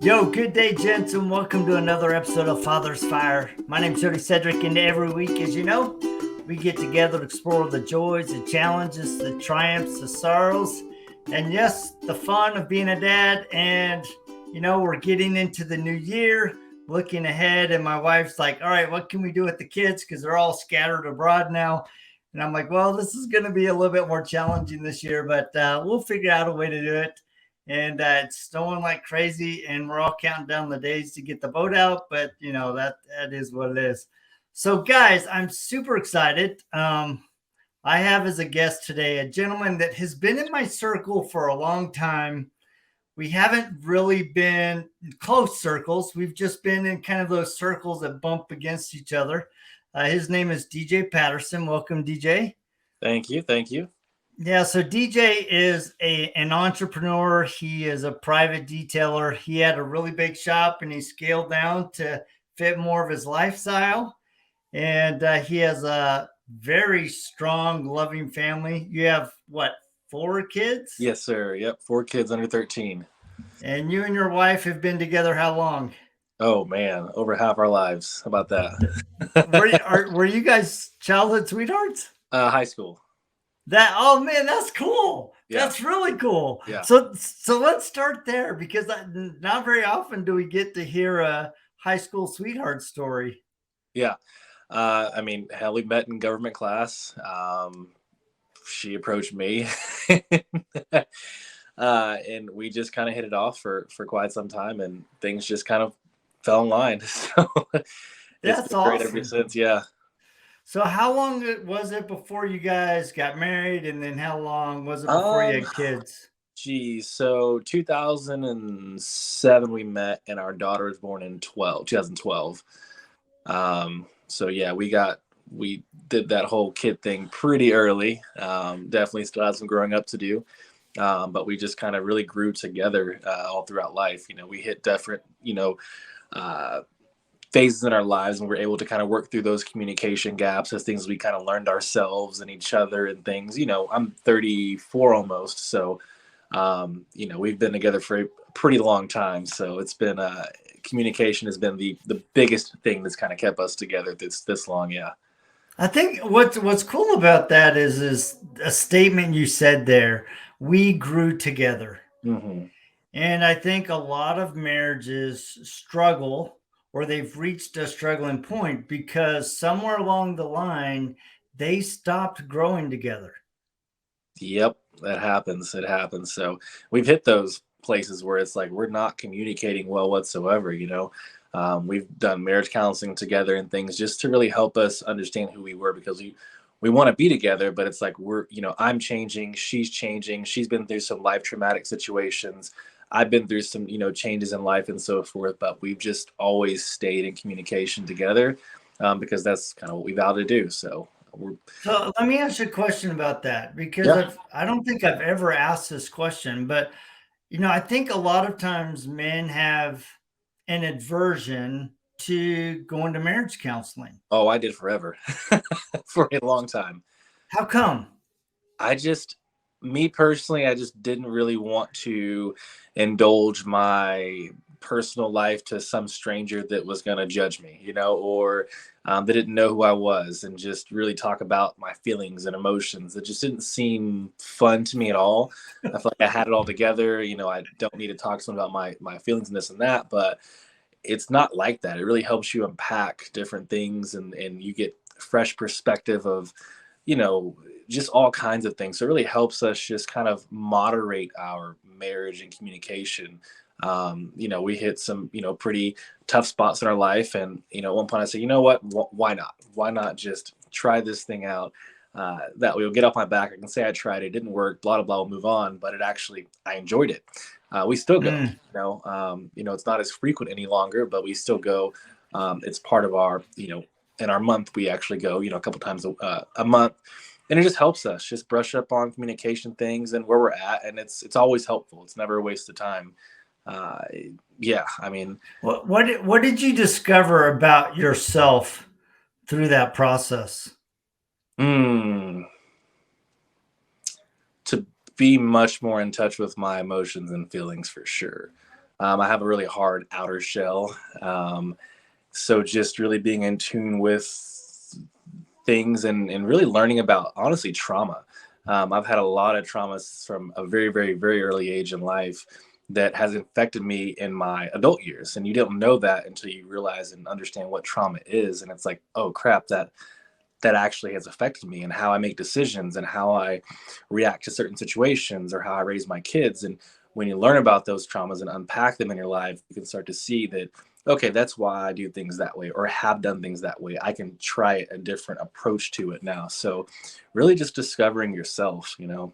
Yo, good day, gents, and welcome to another episode of Father's Fire. My name's Jody Cedric, and every week, as you know, we get together to explore the joys, the challenges, the triumphs, the sorrows, and yes, the fun of being a dad. And, we're getting into the new year, looking ahead, and my wife's like, all right, what can we do with the kids? Because they're all scattered abroad now. And I'm like, well, this is going to be a little bit more challenging this year, but we'll figure out a way to do it. And it's snowing like crazy, and we're all counting down the days to get the boat out. But that is what it is. So, guys, I'm super excited. I have as a guest today a gentleman that has been in my circle for a long time. We haven't really been in close circles. We've just been in kind of those circles that bump against each other. His name is DJ Patterson. Welcome, DJ. Thank you. Thank you. Yeah, so DJ is an entrepreneur. He is a private detailer. He had a really big shop and he scaled down to fit more of his lifestyle. And he has a very strong, loving family. You have what, 4 kids? Yes, sir. Yep. 4 kids under 13. And you and your wife have been together how long? Oh, man. Over half our lives. How about that? Were you guys childhood sweethearts? High school. Oh man, that's cool. Yeah. That's really cool. Yeah. So let's start there, because not very often do we get to hear a high school sweetheart story. Yeah. Hell, we met in government class. She approached me and we just kind of hit it off for quite some time, and things just kind of fell in line. So That's been great awesome. ever since. Yeah. So how long was it before you guys got married, and then how long was it before you had kids? Geez, so 2007 we met, and our daughter was born in 2012. So yeah, we did that whole kid thing pretty early. Definitely still had some growing up to do. But we just kind of really grew together all throughout life. We hit different, phases in our lives, and we're able to kind of work through those communication gaps as things we kind of learned ourselves and each other and things. I'm 34 almost, so we've been together for a pretty long time. So it's been communication has been the biggest thing that's kind of kept us together this long. Yeah. I think what's cool about that is a statement you said there. We grew together. Mm-hmm. And I think a lot of marriages struggle, or they've reached a struggling point, because somewhere along the line, they stopped growing together. Yep, that happens. It happens. So we've hit those places where it's like we're not communicating well whatsoever. We've done marriage counseling together and things just to really help us understand who we were, because we want to be together, but it's like I'm changing, she's changing, she's been through some life traumatic situations, I've been through some changes in life and so forth, but we've just always stayed in communication together, because that's kind of what we vow to do. So let me ask you a question about that, because yeah. I don't think I've ever asked this question, but I think a lot of times men have an aversion to going to marriage counseling. Oh, I did forever. For a long time. How come? Me personally, I just didn't really want to indulge my personal life to some stranger that was going to judge me, or that didn't know who I was, and just really talk about my feelings and emotions. It just didn't seem fun to me at all. I felt like I had it all together. I don't need to talk to someone about my feelings and this and that, but it's not like that. It really helps you unpack different things, and you get fresh perspective of, just all kinds of things. So it really helps us just kind of moderate our marriage and communication. We hit some, pretty tough spots in our life. And, at one point I said, you know what, why not? Why not just try this thing out? That way we'll get off my back. I can say I tried it, didn't work, blah, blah, blah, we'll move on. But I enjoyed it. We still go, it's not as frequent any longer, but we still go. It's part of our, in our month, we actually go, a couple times a month, and it just helps us just brush up on communication things and where we're at. And it's always helpful. It's never a waste of time. Yeah. I mean, what did you discover about yourself through that process? To be much more in touch with my emotions and feelings, for sure. I have a really hard outer shell. So just really being in tune with things and really learning about, honestly, trauma. I've had a lot of traumas from a very, very, very early age in life that has infected me in my adult years. And you don't know that until you realize and understand what trauma is. And it's like, oh crap, that actually has affected me and how I make decisions and how I react to certain situations or how I raise my kids. And when you learn about those traumas and unpack them in your life, you can start to see that, okay, that's why I do things that way or have done things that way. I can try a different approach to it now. So really just discovering yourself, you know.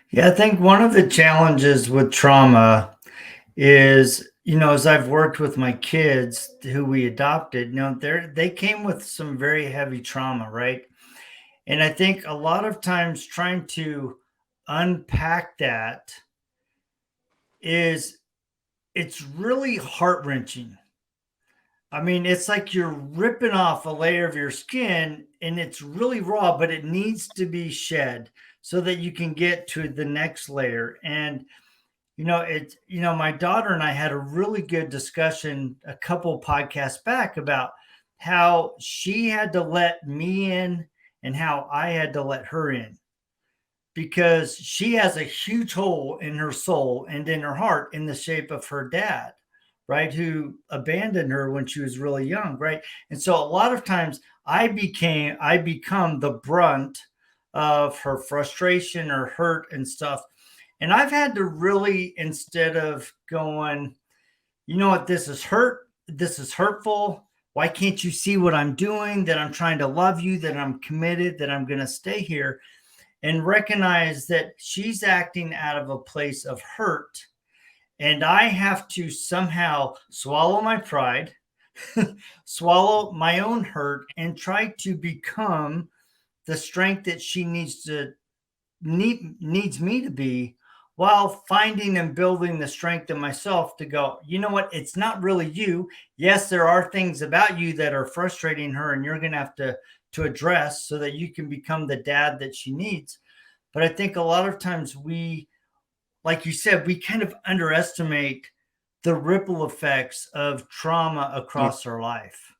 Yeah, I think one of the challenges with trauma is, as I've worked with my kids who we adopted, they came with some very heavy trauma, right? And I think a lot of times trying to unpack that is it's really heart-wrenching. I mean, it's like you're ripping off a layer of your skin and it's really raw, but it needs to be shed so that you can get to the next layer. And my daughter and I had a really good discussion a couple podcasts back about how she had to let me in and how I had to let her in because she has a huge hole in her soul and in her heart in the shape of her dad, right? Who abandoned her when she was really young, right? And so a lot of times I become the brunt of her frustration or hurt and stuff. And I've had to really, instead of going, you know what, this is hurtful. Why can't you see what I'm doing? That I'm trying to love you, that I'm committed, that I'm going to stay here, and recognize that she's acting out of a place of hurt. And I have to somehow swallow my pride, swallow my own hurt, and try to become the strength that she needs me to be, while finding and building the strength in myself to go, you know what, it's not really you. Yes, there are things about you that are frustrating her and you're going to have to address so that you can become the dad that she needs. But I think a lot of times we, like you said, we kind of underestimate the ripple effects of trauma across our life.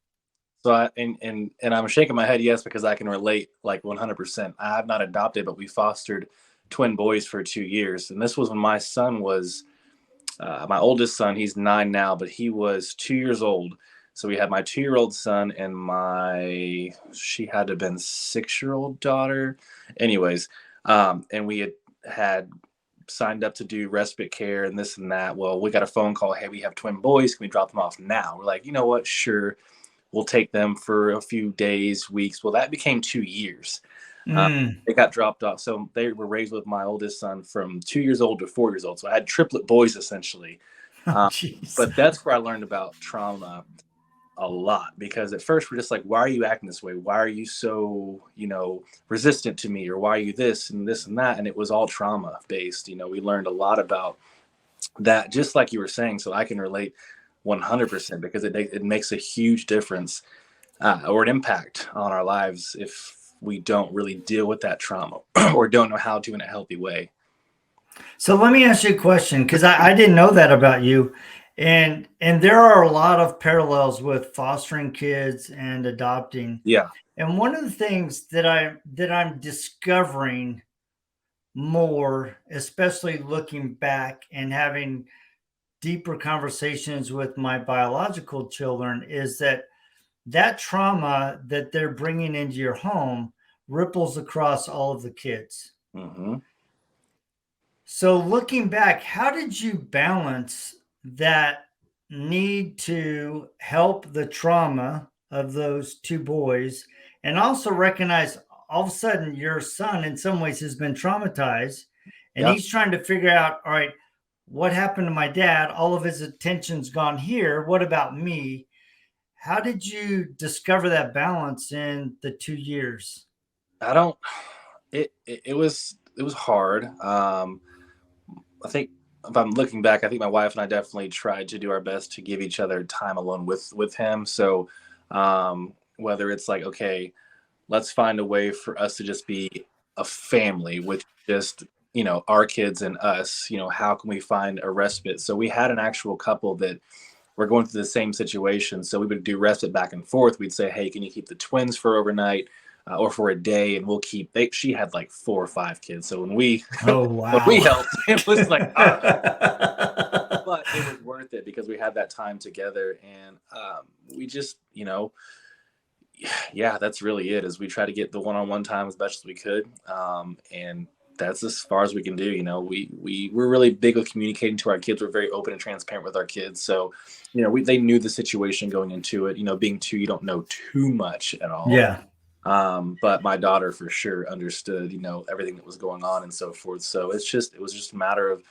So and I'm shaking my head yes because I can relate like 100%. I have not adopted, but we fostered twin boys for 2 years, and this was when my son was my oldest son. He's 9 now, but he was 2 years old. So we had my 2-year-old son and she had to have been 6-year-old daughter. Anyways, and we had signed up to do respite care and this and that. Well, we got a phone call. Hey, we have twin boys. Can we drop them off now? We're like, you know what? Sure. We'll take them for a few days, weeks. Well, that became 2 years. They got dropped off. So they were raised with my oldest son from 2 years old to 4 years old. So I had triplet boys essentially. Oh, But that's where I learned about trauma a lot, because at first we're just like, why are you acting this way? Why are you so, resistant to me? Or why are you this and this and that? And it was all trauma based. We learned a lot about that, just like you were saying. So I can relate 100% because it makes a huge difference or an impact on our lives if we don't really deal with that trauma or don't know how to in a healthy way. So let me ask you a question, because I didn't know that about you. And there are a lot of parallels with fostering kids and adopting. Yeah. And one of the things that I'm discovering more, especially looking back and having deeper conversations with my biological children, is that trauma that they're bringing into your home ripples across all of the kids. Mm-hmm. So looking back, how did you balance that need to help the trauma of those two boys and also recognize all of a sudden your son in some ways has been traumatized and Yeah. he's trying to figure out, all right, what happened to my dad? All of his attention's gone here. What about me? How did you discover that balance in the 2 years? It was hard. I think if I'm looking back, I think my wife and I definitely tried to do our best to give each other time alone with him. So whether it's like, okay, let's find a way for us to just be a family with just our kids and us, how can we find a respite? So we had an actual couple that were going through the same situation. So we would do respite back and forth. We'd say, hey, can you keep the twins for overnight or for a day? And we'll keep, she had like 4 or 5 kids. So when we, Oh, when we wow. helped, it was like, but it was worth it because we had that time together. And we just, yeah, that's really it, is we try to get the one-on-one time as best as we could. And that's as far as we can do. We're really big with communicating to our kids. We're very open and transparent with our kids. So, they knew the situation going into it, being 2, you don't know too much at all. Yeah. But my daughter for sure understood, everything that was going on and so forth. So it was just a matter of,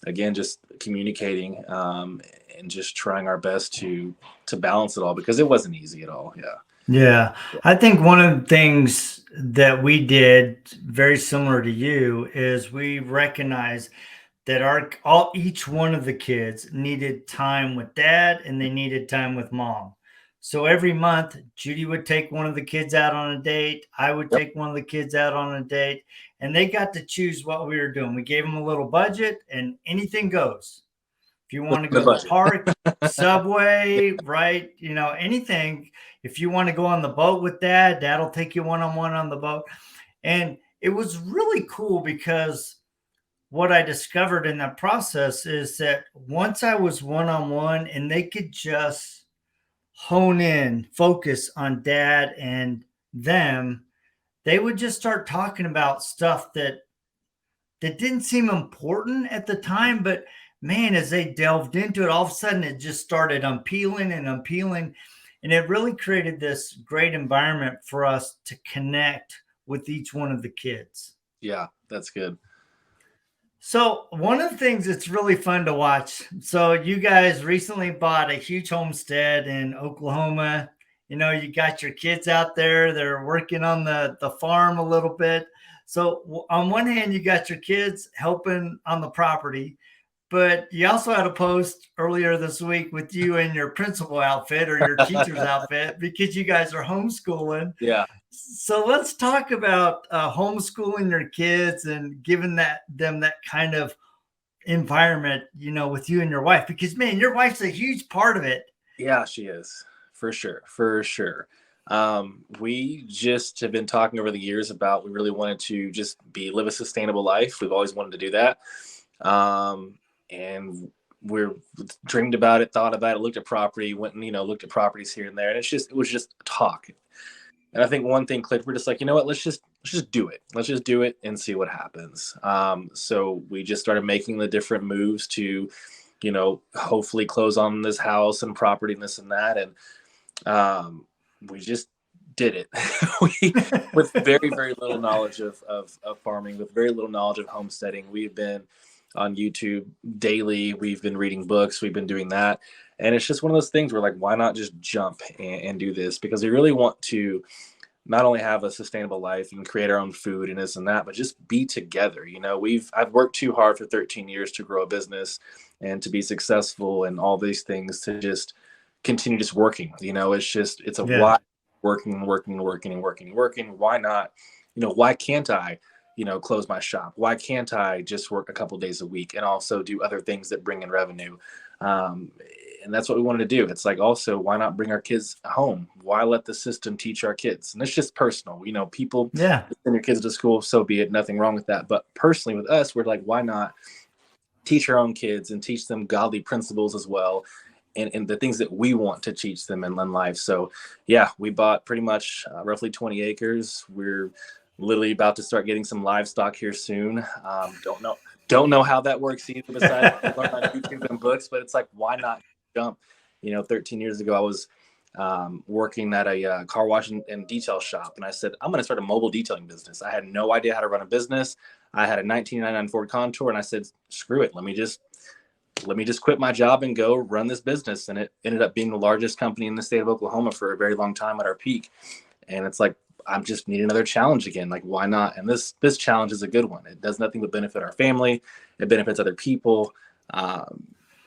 again, just communicating, and just trying our best to balance it all, because it wasn't easy at all. Yeah. Yeah. I think one of the things that we did very similar to you is we recognized that each one of the kids needed time with dad and they needed time with mom. So every month, Judy would take one of the kids out on a date. I would take one of the kids out on a date, and they got to choose what we were doing. We gave them a little budget, and anything goes. If you want to go to the park, Subway, right? Anything. If you want to go on the boat with dad, dad'll take you one-on-one on the boat. And it was really cool because what I discovered in that process is that once I was one-on-one and they could just hone in, focus on dad and them, they would just start talking about stuff that didn't seem important at the time, but man, as they delved into it, all of a sudden it just started unpeeling and unpeeling. And it really created this great environment for us to connect with each one of the kids. Yeah, that's good. So one of the things that's really fun to watch. So you guys recently bought a huge homestead in Oklahoma. You got your kids out there. They're working on the farm a little bit. So on one hand, you got your kids helping on the property, but you also had a post earlier this week with you in your principal outfit or your teacher's outfit because you guys are homeschooling. Yeah. So let's talk about homeschooling your kids and giving them that kind of environment, with you and your wife, because man, your wife's a huge part of it. Yeah, she is, for sure. For sure. We just have been talking over the years about, we really wanted to just live a sustainable life. We've always wanted to do that. And we're dreamed about it, thought about it, looked at property, went and, looked at properties here and there. And it was just talk. And I think one thing clicked. We're just like, you know what, let's just do it. Let's just do it and see what happens. So we just started making the different moves to, hopefully close on this house and property and this and that. And we just did it. With very, very little knowledge of farming, with very little knowledge of homesteading. We've been on YouTube daily. We've been reading books. We've been doing that. And it's just one of those things where, like, why not just jump and do this? Because we really want to not only have a sustainable life and create our own food and this and that, but just be together. I've worked too hard for 13 years to grow a business and to be successful and all these things, to just continue just working. It's a why, working. Why not? Why can't I, close my shop? Why can't I just work a couple days a week and also do other things that bring in revenue? And that's what we wanted to do. It's like, also, why not bring our kids home? Why let the system teach our kids? And it's just personal. People send your kids to school, so be it. Nothing wrong with that. But personally with us, we're like, why not teach our own kids and teach them godly principles as well, and the things that we want to teach them in life. So yeah, we bought pretty much roughly 20 acres. We're literally about to start getting some livestock here soon. Don't know how that works either, besides learn on YouTube and books, but it's like, why not jump? 13 years ago, I was working at a car wash and detail shop, and I said, I'm going to start a mobile detailing business. I had no idea how to run a business. I had a 1999 Ford Contour, and I said, screw it. Let me just quit my job and go run this business. And it ended up being the largest company in the state of Oklahoma for a very long time at our peak. And it's like, I just need another challenge again. Like, why not? And this challenge is a good one. It does nothing but benefit our family. It benefits other people. And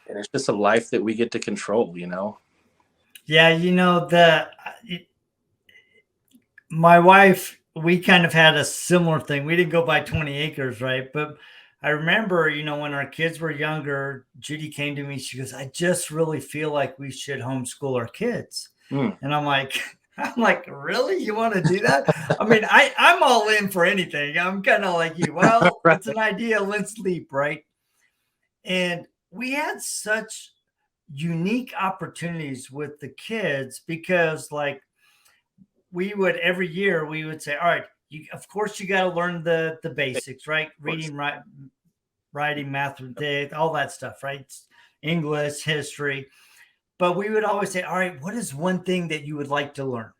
it's just a life that we get to control, Yeah, my wife, we kind of had a similar thing. We didn't go buy 20 acres, right? But I remember, when our kids were younger, Judy came to me. She goes, "I just really feel like we should homeschool our kids." Mm. And I'm like, really? You want to do that? I mean, I'm all in for anything. I'm kind of like you. Well, Right. it's an idea. Let's leap, right? And we had such unique opportunities with the kids because, like, we would every year we would say, all right, of course you got to learn the basics, right? Reading, writing, math, all that stuff, right? English, history. But we would always say, all right, what is one thing that you would like to learn?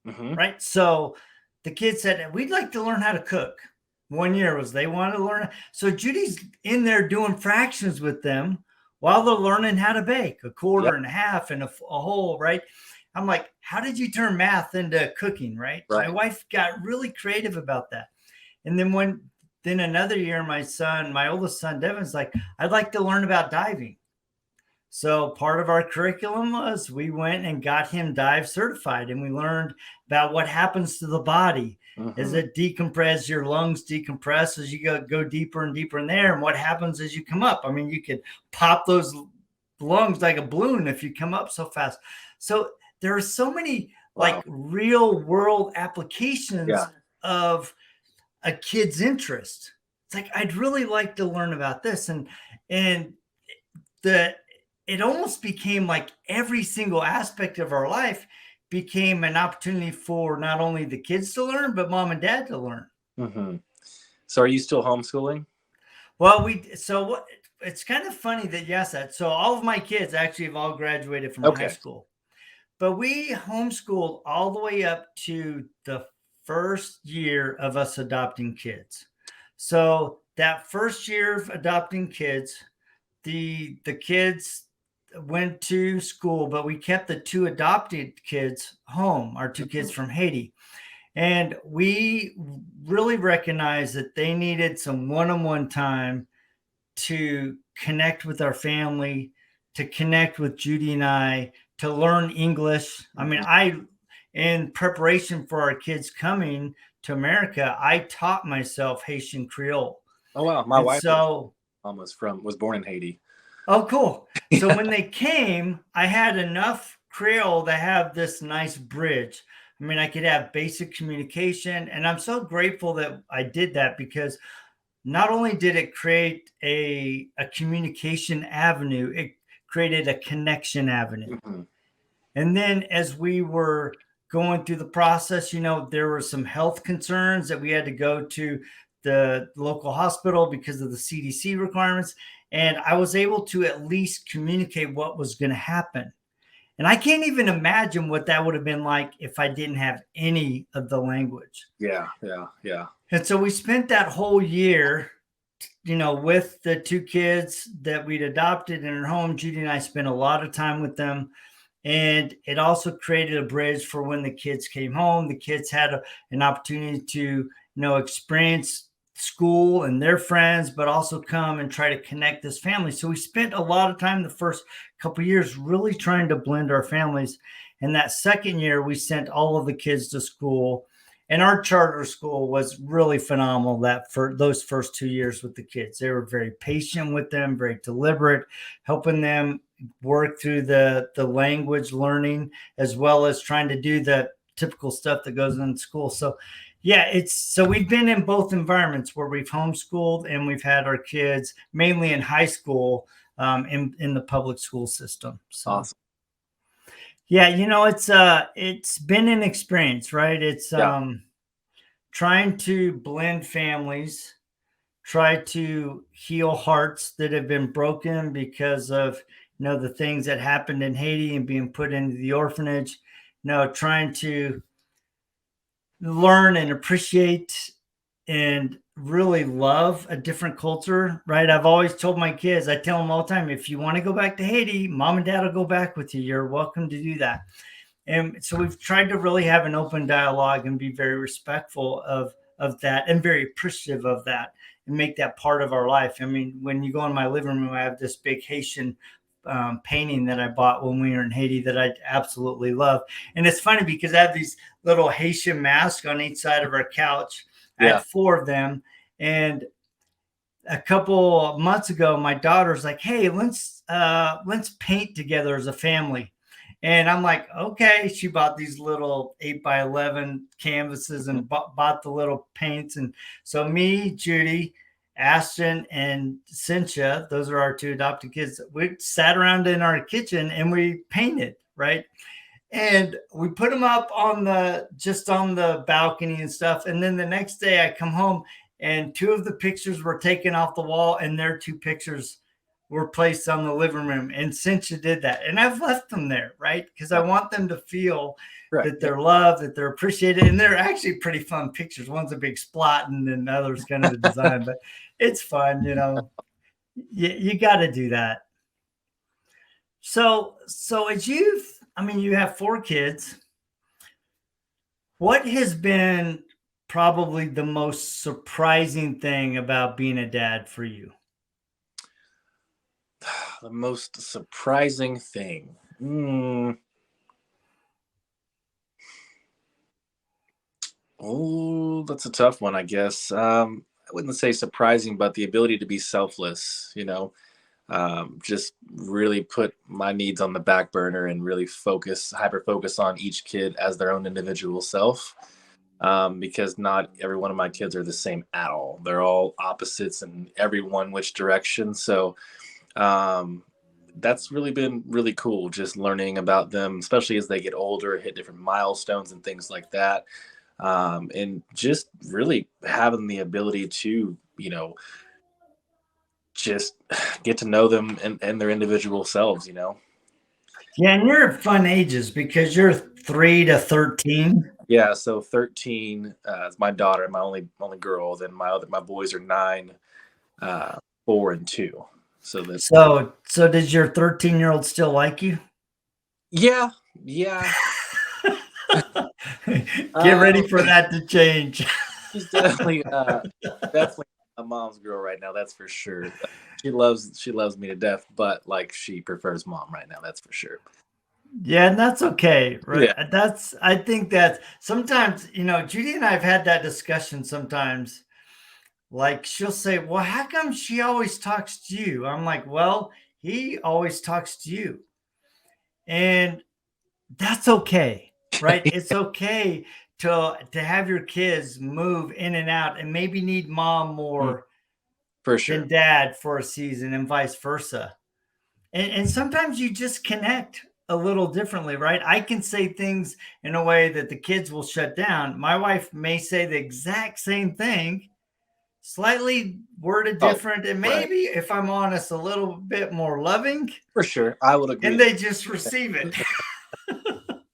Mm-hmm. Right? So the kids said, we'd like to learn how to cook. One year was they wanted to learn. So Judy's in there doing fractions with them while they're learning how to bake a quarter Yep. and a half and a whole, right? I'm like, how did you turn math into cooking, right? Right. My wife got really creative about that. And then another year, my oldest son, Devin's like, I'd like to learn about diving. So part of our curriculum was we went and got him dive certified, and we learned about what happens to the body as it decompresses. Your lungs decompress as you go deeper and deeper in there, and what happens as you come up. I mean, you could pop those lungs like a balloon if you come up so fast. So there are so many like real world applications of a kid's interest. It's like, I'd really like to learn about this, and it almost became like every single aspect of our life became an opportunity for not only the kids to learn, but mom and dad to learn. Mm-hmm. So are you still homeschooling? Well, it's kind of funny that you asked that. So all of my kids actually have all graduated from high school, but we homeschooled all the way up to the first year of us adopting kids. So that first year of adopting kids, the kids went to school, but we kept the two adopted kids home, our two kids from Haiti. And we really recognized that they needed some one-on-one time to connect with our family, to connect with Judy and I, to learn English. I mean, in preparation for our kids coming to America, I taught myself Haitian Creole. Oh, wow. My wife was born in Haiti. Oh, cool. So when they came, I had enough Creole to have this nice bridge. I mean, I could have basic communication, and I'm so grateful that I did that because not only did it create a communication avenue, it created a connection avenue. Mm-hmm. And then as we were going through the process, there were some health concerns that we had to go to the local hospital because of the CDC requirements. And I was able to at least communicate what was going to happen. And I can't even imagine what that would have been like if I didn't have any of the language. Yeah. And so we spent that whole year, with the two kids that we'd adopted in our home. Judy and I spent a lot of time with them. And it also created a bridge for when the kids came home. The kids had an opportunity to, experience school and their friends, but also come and try to connect this family. So we spent a lot of time the first couple of years really trying to blend our families. And that second year, we sent all of the kids to school. And our charter school was really phenomenal that for those first 2 years with the kids. They were very patient with them, very deliberate, helping them work through the language learning, as well as trying to do the typical stuff that goes in school. So so we've been in both environments where we've homeschooled and we've had our kids mainly in high school, in the public school system. So awesome. Yeah, it's been an experience, right? It's trying to blend families, try to heal hearts that have been broken because of the things that happened in Haiti and being put into the orphanage. Trying to learn and appreciate and really love a different culture, right? I've always told my kids, I tell them all the time, if you want to go back to Haiti, mom and dad will go back with you. You're welcome to do that. And so we've tried to really have an open dialogue and be very respectful of that and very appreciative of that and make that part of our life. I mean, when you go in my living room, I have this big Haitian painting that I bought when we were in Haiti that I absolutely love. And it's funny because I have these little Haitian masks on each side of our couch. I had 4 of them. And a couple months ago, my daughter's like, "Hey, let's paint together as a family." And I'm like, okay. She bought these little 8x11 canvases and bought the little paints. And so me, Judy, Ashton, and Cynthia, those are our two adopted kids, we sat around in our kitchen and we painted, right? And we put them up on the balcony and stuff. And then the next day I come home and two of the pictures were taken off the wall and their two pictures were placed on the living room. And Cynthia did that. And I've left them there, right? Because I want them to feel that they're loved, that they're appreciated. And they're actually pretty fun pictures. One's a big splot and then the other's kind of the design, but it's fun, you know. You got to do that. So as you have 4 kids. What has been probably the most surprising thing about being a dad for you? The most surprising thing. Oh, that's a tough one, I guess. I wouldn't say surprising, but the ability to be selfless, just really put my needs on the back burner and really hyper focus on each kid as their own individual self. Because not every one of my kids are the same at all. They're all opposites in every one which direction. So that's really been really cool, just learning about them, especially as they get older, hit different milestones and things like that. And just really having the ability to, just get to know them and their individual selves, Yeah, and you're at fun ages because you're 3 to 13. Yeah, so 13 is my daughter, my only girl. Then my boys are 9, 4, and 2. So that's So does your 13-year-old still like you? yeah. Get ready for that to change. She's definitely a mom's girl right now. That's for sure. She loves me to death, but like she prefers mom right now. That's for sure. Yeah, and that's okay, right? Yeah. I think that sometimes, Judy and I have had that discussion sometimes. Like she'll say, "Well, how come she always talks to you?" I'm like, "Well, he always talks to you." And that's okay, right? It's okay to have your kids move in and out and maybe need mom more For sure. than dad for a season and vice versa. And sometimes you just connect a little differently, right? I can say things in a way that the kids will shut down. My wife may say the exact same thing, slightly worded different, and maybe, if I'm honest, a little bit more loving. For sure. I would agree. And they just receive it.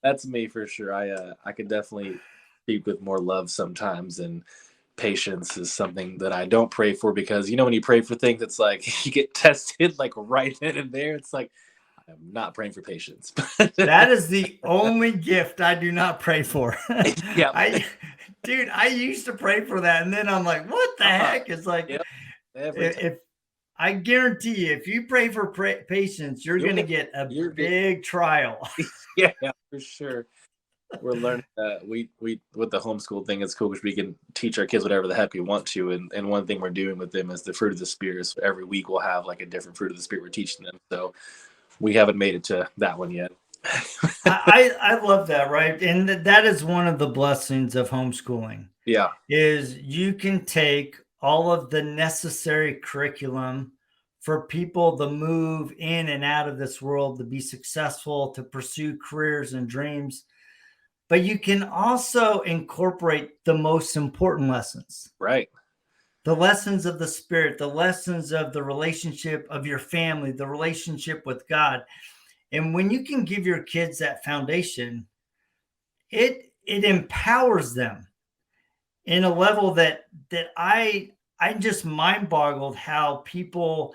That's me for sure. I could definitely speak with more love sometimes, and patience is something that I don't pray for, because when you pray for things, it's like you get tested like right then and there. It's like, I'm not praying for patience. That is the only gift I do not pray for. Yeah. I used to pray for that, and then I'm like, what the heck? It's like, if I guarantee you, if you pray for patience, you're going to get a big trial. Yeah, for sure. We're learning that we with the homeschool thing, it's cool because we can teach our kids whatever the heck we want to. And one thing we're doing with them is the fruit of the spirit. So every week we'll have like a different fruit of the spirit we're teaching them. So we haven't made it to that one yet. I love that, right? And that is one of the blessings of homeschooling. Yeah. Is you can take all of the necessary curriculum for people to move in and out of this world, to be successful, to pursue careers and dreams. But you can also incorporate the most important lessons. Right. The lessons of the spirit, the lessons of the relationship of your family, the relationship with God. And when you can give your kids that foundation, it empowers them in a level that I just mind boggled how people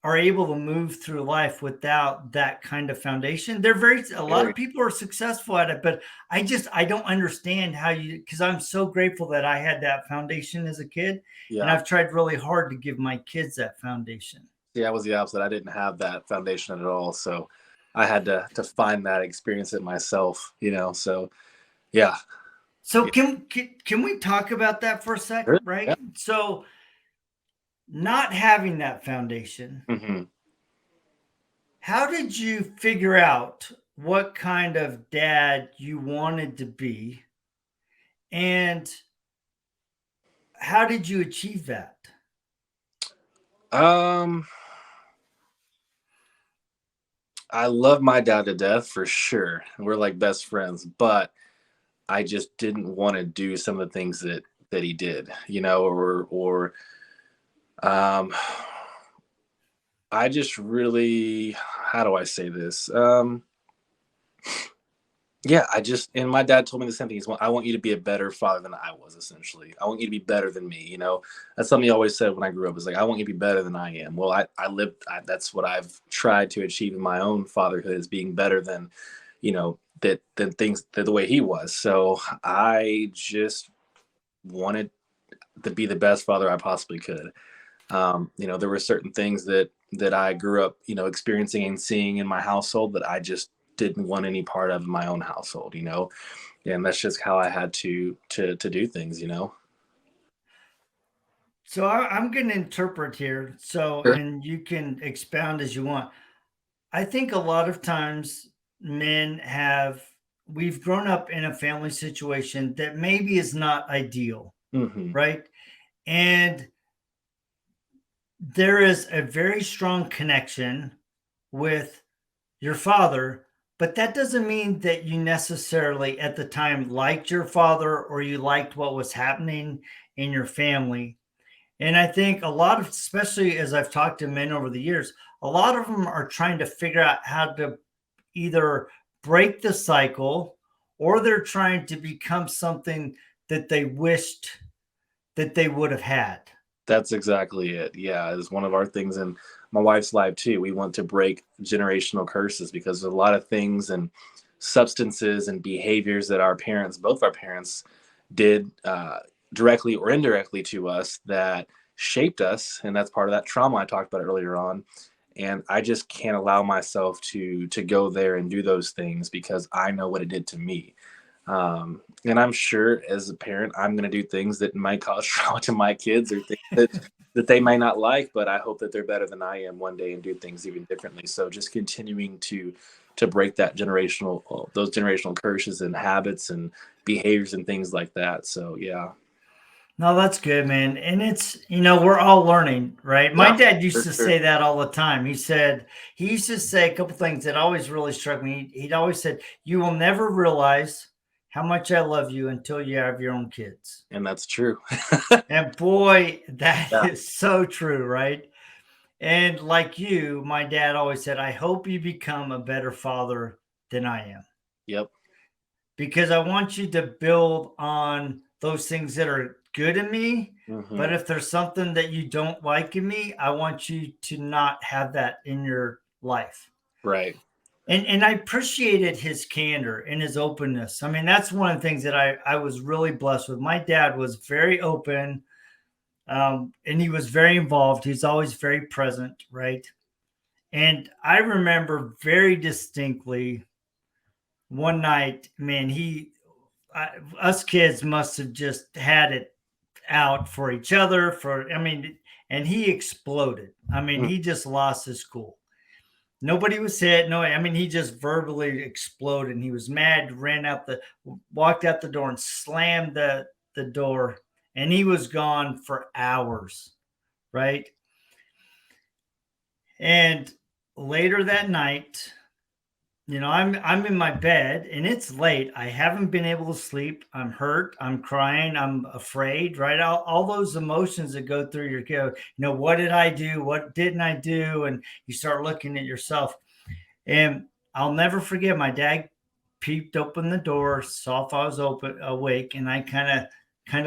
are able to move through life without that kind of foundation. A lot of people are successful at it, but I don't understand how because I'm so grateful that I had that foundation as a kid. Yeah. And I've tried really hard to give my kids that foundation. Yeah, I was the opposite. I didn't have that foundation at all. So I had to find that, experience it myself, so yeah. So can we talk about that for a second, right? Yeah. So not having that foundation, Hmm. how did you figure out what kind of dad you wanted to be? And how did you achieve that? Um, I love my dad to death for sure. We're like best friends, but I just didn't want to do some of the things that he did, or um, I just really, how do I say this? Yeah, and my dad told me the same thing. I want you to be a better father than I was, essentially. I want you to be better than me. That's something he always said when I grew up. Is like, I want you to be better than I am. Well, that's what I've tried to achieve in my own fatherhood, is being better than, than things, the way he was. So I just wanted to be the best father I possibly could. There were certain things that I grew up, experiencing and seeing in my household that I just didn't want any part of in my own household, and that's just how I had to do things. So I'm going to interpret here. So, Sure. and you can expound as you want. I think a lot of times men have, we've grown up in a family situation that maybe is not ideal, Hmm. right? And there is a very strong connection with your father, but that doesn't mean that you necessarily at the time liked your father or you liked what was happening in your family. And I think a lot of, especially as I've talked to men over the years, a lot of them are trying to figure out how to either break the cycle or they're trying to become something that they wished that they would have had. That's exactly it. Yeah, it's one of our things in my wife's life too. We want to break generational curses because there's a lot of things and substances and behaviors that both our parents, did directly or indirectly to us that shaped us, and that's part of that trauma I talked about earlier on. And I just can't allow myself to go there and do those things because I know what it did to me. And I'm sure as a parent, I'm going to do things that might cause trauma to my kids, or things that they may not like, but I hope that they're better than I am one day and do things even differently. So just continuing to break those generational curses and habits and behaviors and things like that. So yeah. No, that's good, man. And it's, we're all learning, right? My Yeah, dad used for to sure. say that all the time. He used to say a couple things that always really struck me. He'd always said, "You will never realize how much I love you until you have your own kids." And that's true. And boy, that Yeah. is so true, right? And like you, my dad always said, "I hope you become a better father than I am." Yep. Because I want you to build on those things that are good in me. But Hmm. if there's something that you don't like in me, I want you to not have that in your life. Right. And I appreciated his candor and his openness. I mean, that's one of the things that I was really blessed with. My dad was very open, and he was very involved. He's always very present, right? And I remember very distinctly one night, man, us kids must have just had it out for each other and he exploded. I mean, Mm. he just lost his cool. Nobody was hit. No, I mean, he just verbally exploded and he was mad, walked out the door and slammed the door, and he was gone for hours, right? And later that night, I'm in my bed and it's late. I haven't been able to sleep. I'm hurt. I'm crying. I'm afraid, right? All those emotions that go through your go, what did I do? What didn't I do? And you start looking at yourself. And I'll never forget my dad peeped open the door, saw if I was awake, and I kind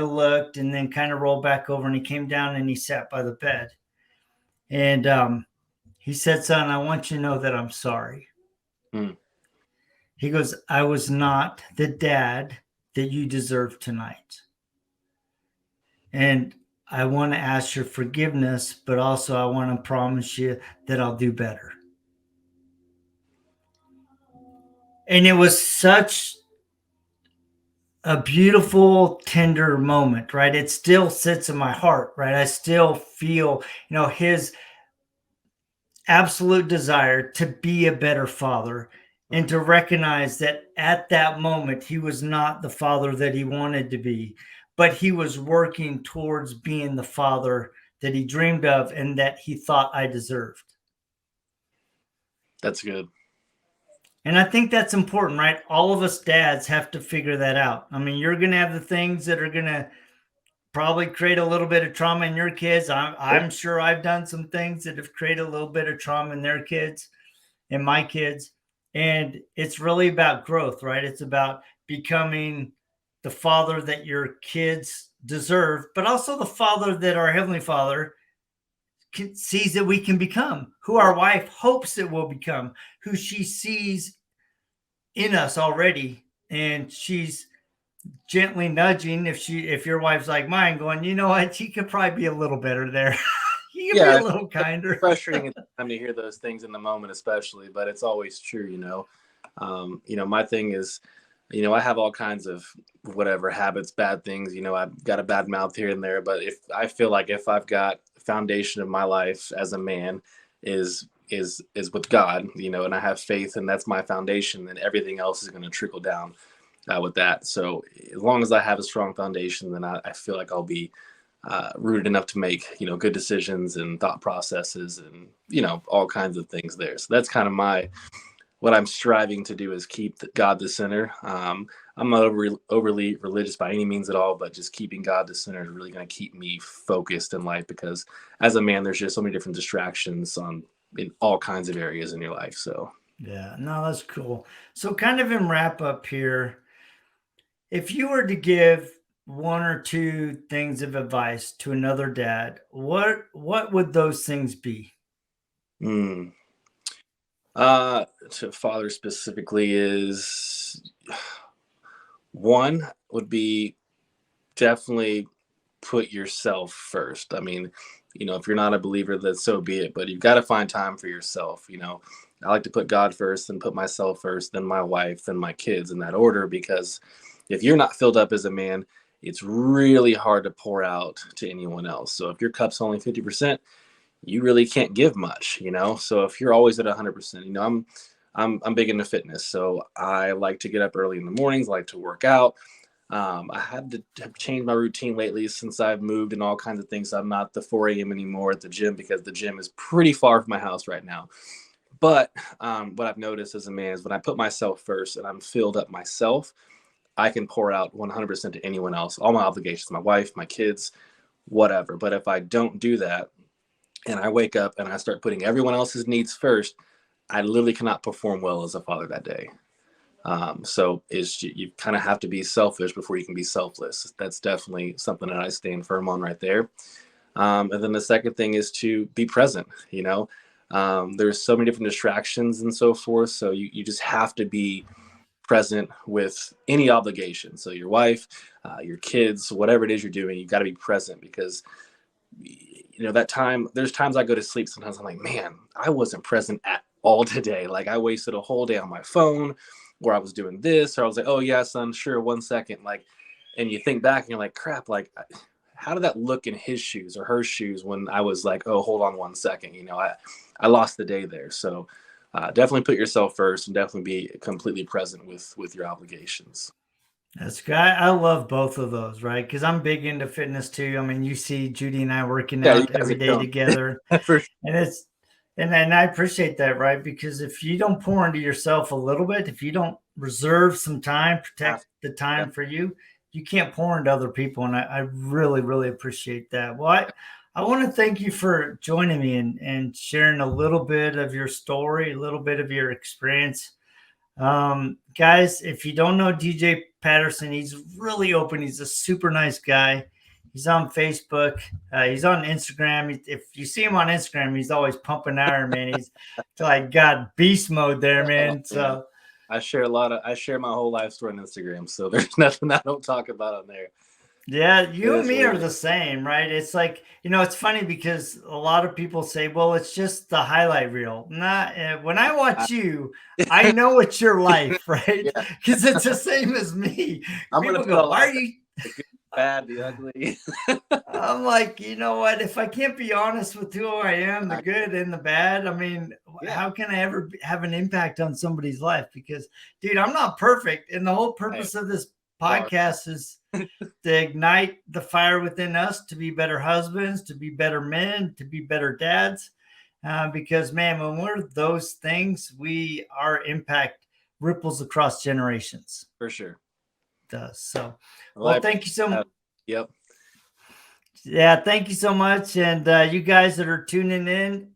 of looked and then kind of rolled back over and he came down and he sat by the bed. And he said, "Son, I want you to know that I'm sorry." Mm. He goes, "I was not the dad that you deserve tonight. And I want to ask your forgiveness, but also I want to promise you that I'll do better." And it was such a beautiful, tender moment, right? It still sits in my heart, right? I still feel, his absolute desire to be a better father and Mhm. to recognize that at that moment he was not the father that he wanted to be, but he was working towards being the father that he dreamed of and that he thought I deserved. That's good. And I think that's important, right? All of us dads have to figure that out. I mean, you're going to have the things that are going to probably create a little bit of trauma in your kids. I'm sure I've done some things that have created a little bit of trauma in their kids and my kids. And it's really about growth, right? It's about becoming the father that your kids deserve, but also the father that our Heavenly Father sees that we can become, who our wife hopes that we'll become, who she sees in us already. And she's gently nudging if your wife's like mine, going, you know what, she could probably be a little better there. You could be a Yeah, little it's kinder. frustrating at the time to hear those things in the moment, especially, but it's always true, my thing is, I have all kinds of whatever habits, bad things, I've got a bad mouth here and there, but if I feel like if I've got foundation of my life as a man is with God, and I have faith and that's my foundation, then everything else is going to trickle down with that. So as long as I have a strong foundation, then I feel like I'll be rooted enough to make good decisions and thought processes and all kinds of things there. So that's kind of what I'm striving to do is keep God the center. I'm not overly religious by any means at all, but just keeping God the center is really going to keep me focused in life, because as a man, there's just so many different distractions in all kinds of areas in your life. So Yeah, no, that's cool. So, kind of in wrap up here, if you were to give one or two things of advice to another dad, what would those things be? mm, to father specifically is one would be definitely put yourself first. I mean, if you're not a believer, then so be it. But you've got to find time for yourself. I like to put God first, then put myself first, then my wife, then my kids in that order. Because if you're not filled up as a man, it's really hard to pour out to anyone else. So if your cup's only 50%, you really can't give much. So if you're always at 100%, I'm big into fitness, so I like to get up early in the mornings, like to work out. I had to have changed my routine lately since I've moved and all kinds of things. I'm not the 4 a.m. anymore at the gym because the gym is pretty far from my house right now. But what I've noticed as a man is when I put myself first and I'm filled up myself, I can pour out 100% to anyone else, all my obligations, my wife, my kids, whatever. But if I don't do that and I wake up and I start putting everyone else's needs first, I literally cannot perform well as a father that day. So you kind of have to be selfish before you can be selfless. That's definitely something that I stand firm on right there. And then the second thing is to be present. There's so many different distractions and so forth. So you just have to be present with any obligation. So your wife, your kids, whatever it is you're doing, you've got to be present, because that time, there's times I go to sleep, sometimes I'm like, man, I wasn't present at all today. Like I wasted a whole day on my phone, or I was doing this, or I was like, oh yeah, son, sure, 1 second. Like, and you think back and you're like, crap, like how did that look in his shoes or her shoes when I was like, oh, hold on 1 second, I lost the day there. So definitely put yourself first and definitely be completely present with your obligations. That's good. I love both of those, right? Because I'm big into fitness too. I mean, you see Judy and I working Yeah, you out guys every are day killing together, it. For and and I appreciate that, right? Because if you don't pour into yourself a little bit, if you don't reserve some time, sure. protect the Yeah. time for you, you can't pour into other people. And I really, really appreciate that. Well, I want to thank you for joining me and sharing a little bit of your story, a little bit of your experience. Guys, if you don't know DJ Patterson, he's really open. He's a super nice guy. He's on Facebook. He's on Instagram. If you see him on Instagram, he's always pumping iron, man. He's like got beast mode there, Oh, man. man. So I share my whole life story on Instagram, so there's nothing I don't talk about on there. Yeah, you and That's me what are it the is. same, right? It's like, it's funny because a lot of people say, well, it's just the highlight reel. Not when I I, watch you, I know it's your life, right? yeah, Because it's the same as me. I'm gonna People put a go, why lot are of you? the good, bad, the ugly. I'm like, you know what? If I can't be honest with who I am, the I, good and the bad, I mean, yeah, how can I ever have an impact on somebody's life? Because, dude, I'm not perfect. And the whole I purpose of this are. podcast is to ignite the fire within us to be better husbands, to be better men, to be better dads. Because, man, when we're those things, our impact ripples across generations. For sure. Does so. Well, I Well, appreciate thank you so much. that. Yep. Yeah, thank you so much. And you guys that are tuning in,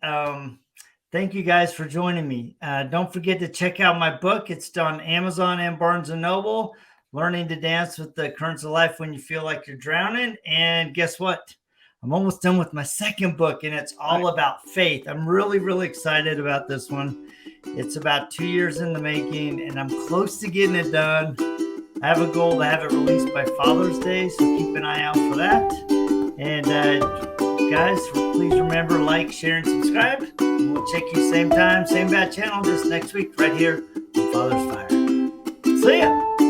thank you guys for joining me. Don't forget to check out my book. It's on Amazon and Barnes and Noble, Learning to Dance with the Currents of Life When You Feel Like You're Drowning. And guess what? I'm almost done with my second book, and it's Nice. all about faith. I'm really, really excited about this one. It's about 2 years in the making, and I'm close to getting it done. I have a goal to have it released by Father's Day, so keep an eye out for that. And guys, please remember, like, share, and subscribe. And we'll check you same time, same bad channel, just next week, right here on Father's Fire. See ya.